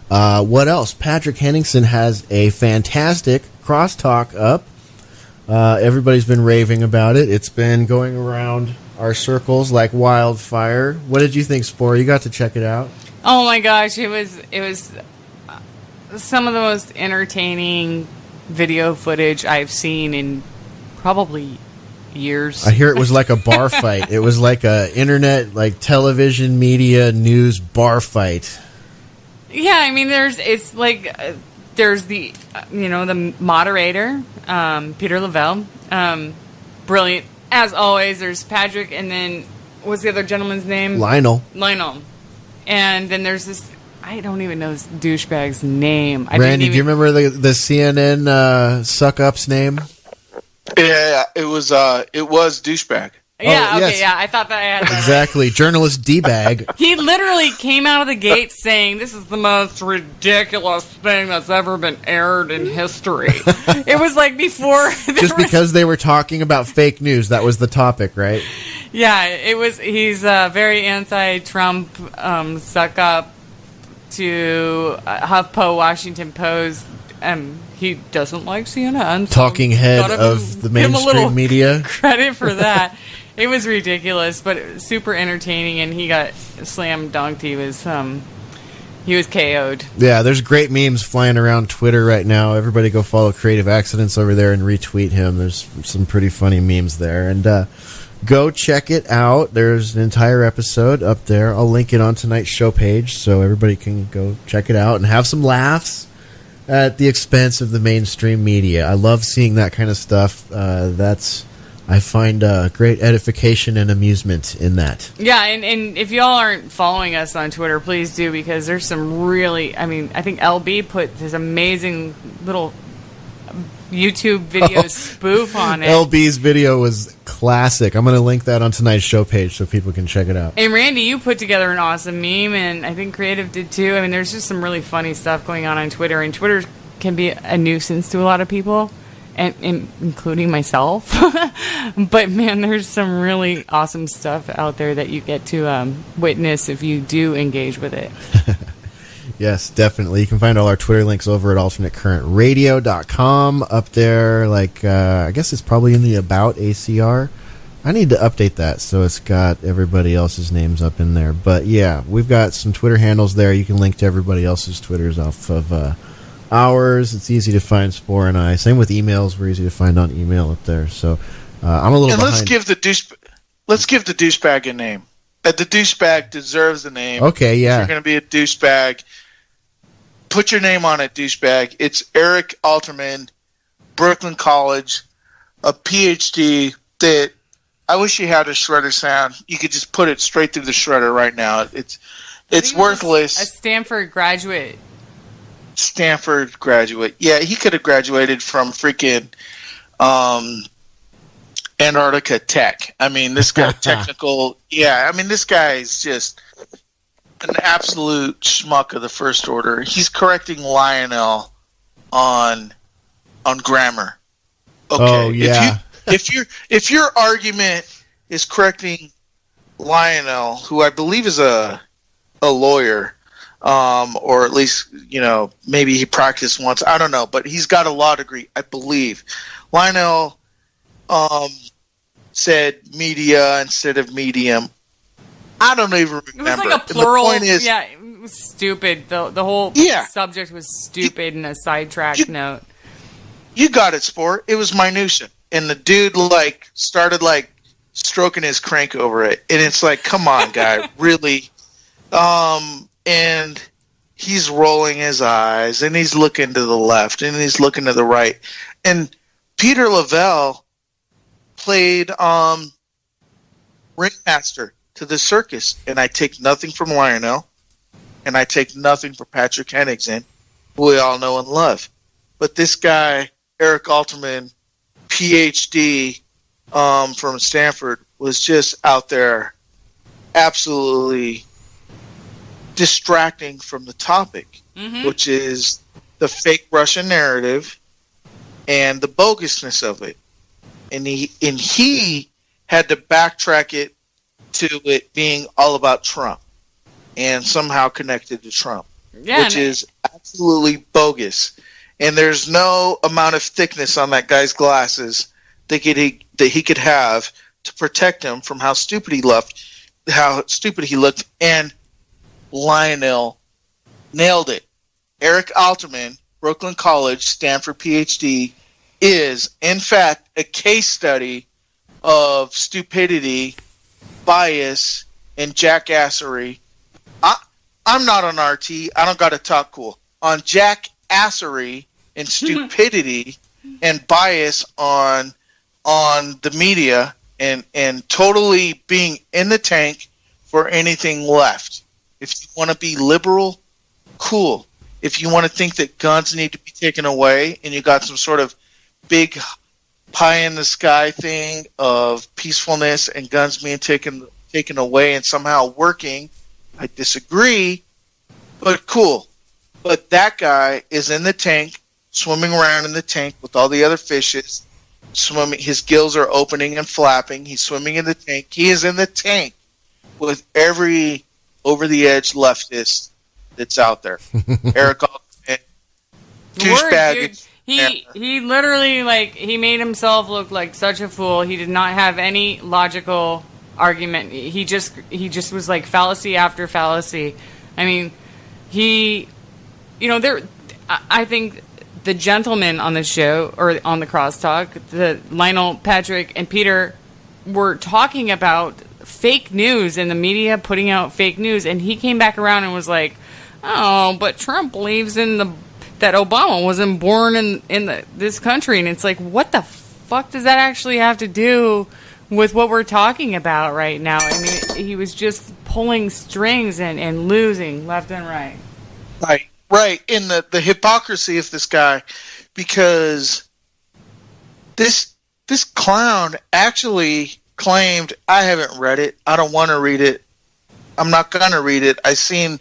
What else? Patrick Henningsen has a fantastic crosstalk up. Everybody's been raving about it. It's been going around our circles like wildfire. What did you think, Spore? You got to check it out. Oh my gosh, it was some of the most entertaining video footage I've seen in probably years. I hear it was like a bar fight. It was like a internet, like television, media, news bar fight. Yeah, I mean, there's the the moderator, Peter Lavelle, brilliant as always. There's Patrick, and then what's the other gentleman's name? Lionel. And then there's this, I don't even know this douchebag's name. Randy, do you remember the CNN suck-up's name? Yeah, it was douchebag. Yeah, oh, okay, yes. yeah, I thought that I had that. Exactly, journalist D-bag. He literally came out of the gate saying, "This is the most ridiculous thing that's ever been aired in history." It was like before... Just because they were talking about fake news, that was the topic, right? Yeah, it was. He's very anti-Trump, suck up to HuffPo, Washington Post. He doesn't like CNN. So talking head of the mainstream media. Credit for that. It was ridiculous, but super entertaining, and he got slam dunked. He was KO'd. Yeah, there's great memes flying around Twitter right now. Everybody go follow Creative Accidents over there and retweet him. There's some pretty funny memes there. And go check it out. There's an entire episode up there. I'll link it on tonight's show page so everybody can go check it out and have some laughs at the expense of the mainstream media. I love seeing that kind of stuff. I find great edification and amusement in that. Yeah, and if y'all aren't following us on Twitter, please do, because there's some really, I think LB put this amazing little YouTube video spoof on it. LB's video was classic. I'm going to link that on tonight's show page so people can check it out. And Randy, you put together an awesome meme, and I think Creative did too. There's just some really funny stuff going on Twitter, and Twitter can be a nuisance to a lot of people, and including myself. But man, there's some really awesome stuff out there that you get to witness if you do engage with it. Yes, definitely. You can find all our Twitter links over at alternatecurrentradio.com. Up there, I guess it's probably in the About ACR. I need to update that so it's got everybody else's names up in there. But yeah, we've got some Twitter handles there. You can link to everybody else's Twitters off of ours. It's easy to find Spore and I. Same with emails. We're easy to find on email up there. So I'm a little behind. Let's give the douchebag a name. The douchebag deserves a name. Okay, yeah. If you're going to be a douchebag, put your name on it, douchebag. It's Eric Alterman, Brooklyn College, a PhD that I wish you had a shredder sound. You could just put it straight through the shredder right now. It's worthless. A Stanford graduate. Yeah, he could have graduated from freaking Antarctica Tech. This guy technical. Yeah, this guy is just an absolute schmuck of the first order. He's correcting Lionel on grammar. Okay. Oh yeah. If your argument is correcting Lionel, who I believe is a lawyer, or at least maybe he practiced once. I don't know, but he's got a law degree, I believe. Lionel said media instead of medium. I don't even remember. It was like a plural. The point is, yeah, it was stupid. The whole subject was stupid in a sidetrack note. You got it, Sport. It was minutia. And the dude started stroking his crank over it. And it's like, come on, guy, really? And he's rolling his eyes, and he's looking to the left, and he's looking to the right. And Peter Lavelle played ringmaster to the circus, and I take nothing from Lionel, and I take nothing from Patrick Henningsen, who we all know and love. But this guy, Eric Alterman, PhD from Stanford, was just out there absolutely distracting from the topic, which is the fake Russian narrative and the bogusness of it. And he had to backtrack it to it being all about Trump and somehow connected to Trump. which is absolutely bogus. And there's no amount of thickness on that guy's glasses that he could have to protect him from how stupid he looked. And Lionel nailed it. Eric Alterman, Brooklyn College, Stanford PhD, is, in fact, a case study of stupidity, bias, and jackassery. I'm not on RT. I don't got to talk cool. On jackassery and stupidity and bias on the media and totally being in the tank for anything left. If you want to be liberal, cool. If you want to think that guns need to be taken away and you got some sort of big pie-in-the-sky thing of peacefulness and guns being taken away and somehow working, I disagree, but cool. But that guy is in the tank, swimming around in the tank with all the other fishes, swimming. His gills are opening and flapping. He's swimming in the tank. He is in the tank with every over-the-edge leftist that's out there. Eric Altman, douchebag. He literally, he made himself look like such a fool. He did not have any logical argument. He just was like fallacy after fallacy. I mean, I think the gentlemen on the show, or on the crosstalk, the Lionel, Patrick, and Peter were talking about fake news and the media putting out fake news, and he came back around and was like, oh, but Trump believes that Obama wasn't born in this country. And it's like, what the fuck does that actually have to do with what we're talking about right now? I mean, he was just pulling strings and losing left and right. Right. In the hypocrisy of this guy, because this clown actually claimed, I haven't read it. I don't want to read it. I'm not going to read it. I seen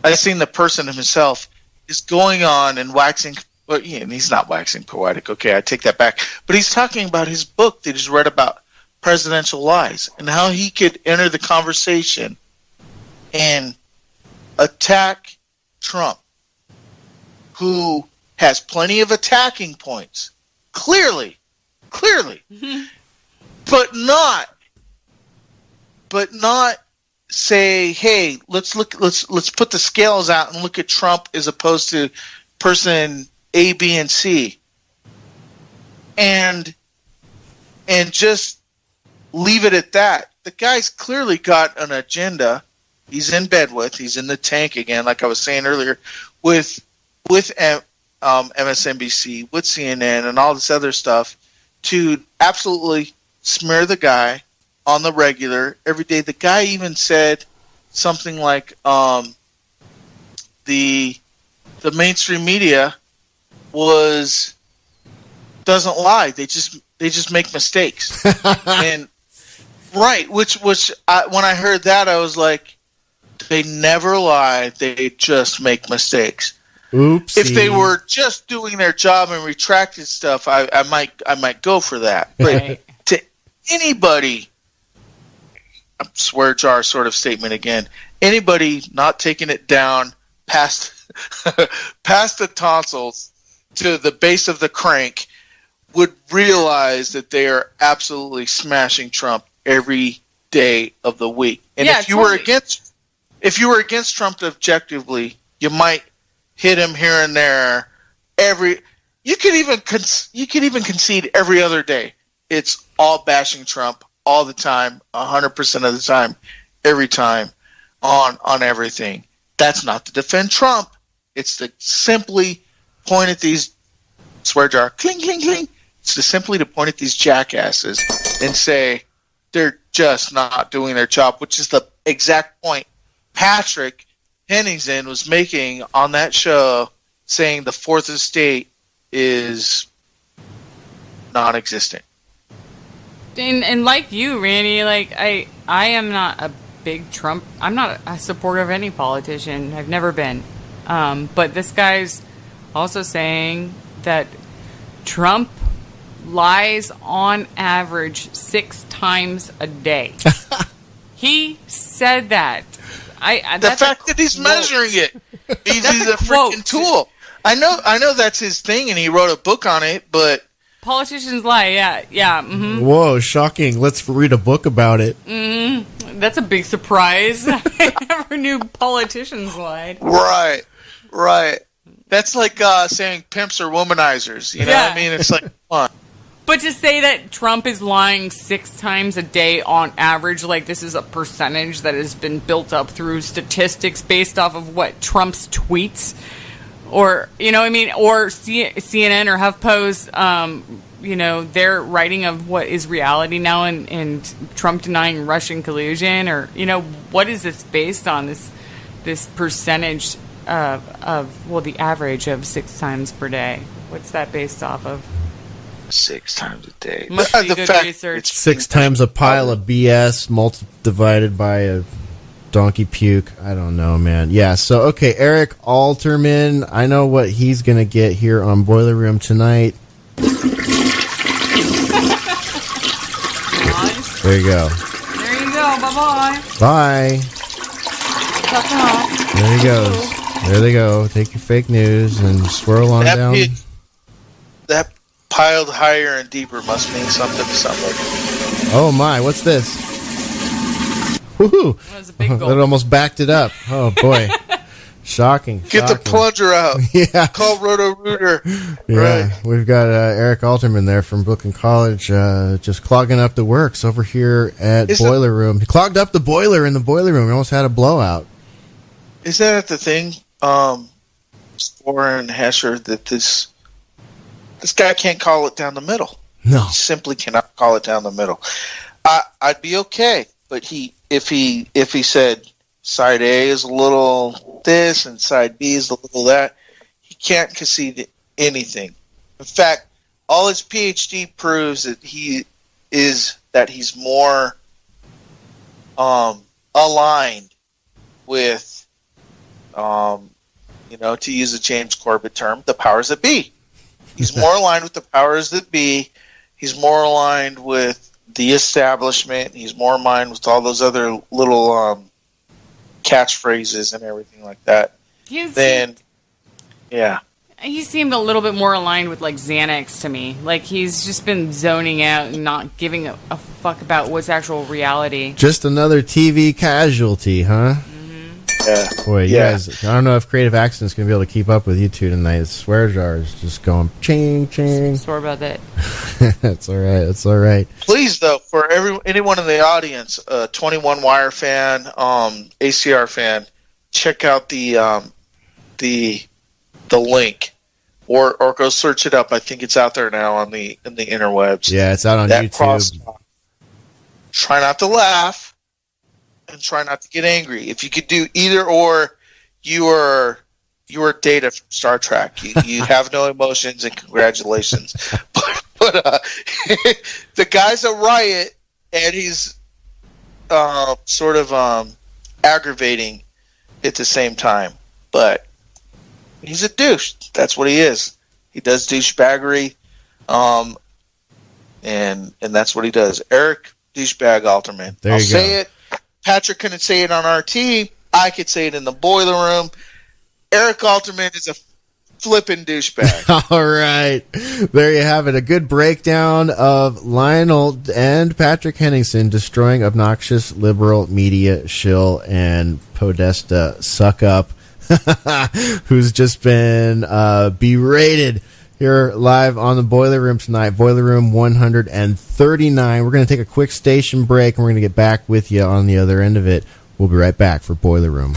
the person himself is going on and waxing, and he's not waxing poetic. Okay, I take that back. But he's talking about his book that he's read about presidential lies and how he could enter the conversation and attack Trump, who has plenty of attacking points, clearly, but not say, hey, let's put the scales out and look at Trump as opposed to person A, B, and C, and just leave it at that. The guy's clearly got an agenda. He's in bed with. He's in the tank again, like I was saying earlier, with MSNBC, with CNN, and all this other stuff to absolutely smear the guy on the regular every day. The guy even said something like the mainstream media doesn't lie. They just make mistakes. And right, which when I heard that, I was like, they never lie. They just make mistakes. Oopsie. If they were just doing their job and retracted stuff, I might go for that. But to anybody, swear jar sort of statement again, anybody not taking it down past the tonsils to the base of the crank would realize that they are absolutely smashing Trump every day of the week. And if you were against Trump objectively, you might hit him here and there. You could even concede every other day. It's all bashing Trump all the time, 100% of the time, every time, on everything. That's not to defend Trump. It's to simply point at these, swear jar, cling, cling, cling. It's simply to point at these jackasses and say they're just not doing their job, which is the exact point Patrick Henningsen was making on that show, saying the fourth estate is non-existent. And like you, Randy, like I am not a big Trump. I'm not a supporter of any politician. I've never been. But this guy's also saying that Trump lies on average 6 times a day. He said that. The fact that he's measuring it. He's a freaking tool. I know that's his thing, and he wrote a book on it, but... Politicians lie, yeah. Mm-hmm. Whoa, shocking. Let's read a book about it. Mm-hmm. That's a big surprise. I never knew politicians lied. Right. That's like saying pimps are womanizers. You know what I mean? It's like, come on. But to say that Trump is lying 6 times a day on average, like this is a percentage that has been built up through statistics based off of what Trump's tweets, or, you know what I mean, or CNN or HuffPost, you know, their writing of what is reality now, and Trump denying Russian collusion, or, you know, what is this based on, this percentage of the average of 6 times per day? What's that based off of? 6 times a day. Must be good research. 6 times a pile of BS divided by a donkey puke. I don't know, man. Yeah, so, okay, Eric Alterman. I know what he's going to get here on Boiler Room tonight. There you go. There you go. Bye-bye. Bye. There he goes. There they go. Take your fake news and swirl on down. That piled higher and deeper must mean something to somebody. Oh my, what's this? Woohoo! That was a big goal. That almost backed it up. Oh boy. Shocking. Get the plunger out. Yeah. Call Roto-Rooter. Yeah, right. We've got Eric Alterman there from Brooklyn College just clogging up the works over here at Boiler Room. He clogged up the boiler in the boiler room. He almost had a blowout. Is that the thing, Spore and Hesher, that this guy can't call it down the middle? No. He simply cannot call it down the middle. I'd be okay, but if he said side A is a little this and side B is a little that, he can't concede anything. In fact, all his PhD proves that he's more aligned with, to use a James Corbett term, the powers that be. He's more aligned with the powers that be. He's more aligned with the establishment. He's more aligned with all those other little catchphrases and everything like that. He seemed a little bit more aligned with, like, Xanax to me. Like, he's just been zoning out and not giving a fuck about what's actual reality. Just another TV casualty, huh? Yeah. Boy, you guys, I don't know if Creative Accident's going to be able to keep up with you two tonight. The swear jar is just going ching, ching. Sorry about that. That's all right. That's all right. Please, though, for anyone in the audience, 21 Wire fan, ACR fan, check out the link, or go search it up. I think it's out there now in the interwebs. Yeah, it's out on YouTube. Try not to laugh. And try not to get angry. If you could do either or, you are Data from Star Trek. You have no emotions, and congratulations. But the guy's a riot, and he's sort of aggravating at the same time. But he's a douche. That's what he is. He does douchebaggery, and that's what he does. Eric Douchebag Alterman. There you go. Say it. Patrick couldn't say it on RT. I could say it in the boiler room. Eric Alterman is a flippin' douchebag. All right. There you have it. A good breakdown of Lionel and Patrick Henningsen destroying obnoxious liberal media shill and Podesta suck up, who's just been berated here live on the Boiler Room tonight. Boiler Room 139. We're going to take a quick station break, and we're going to get back with you on the other end of it. We'll be right back for Boiler Room.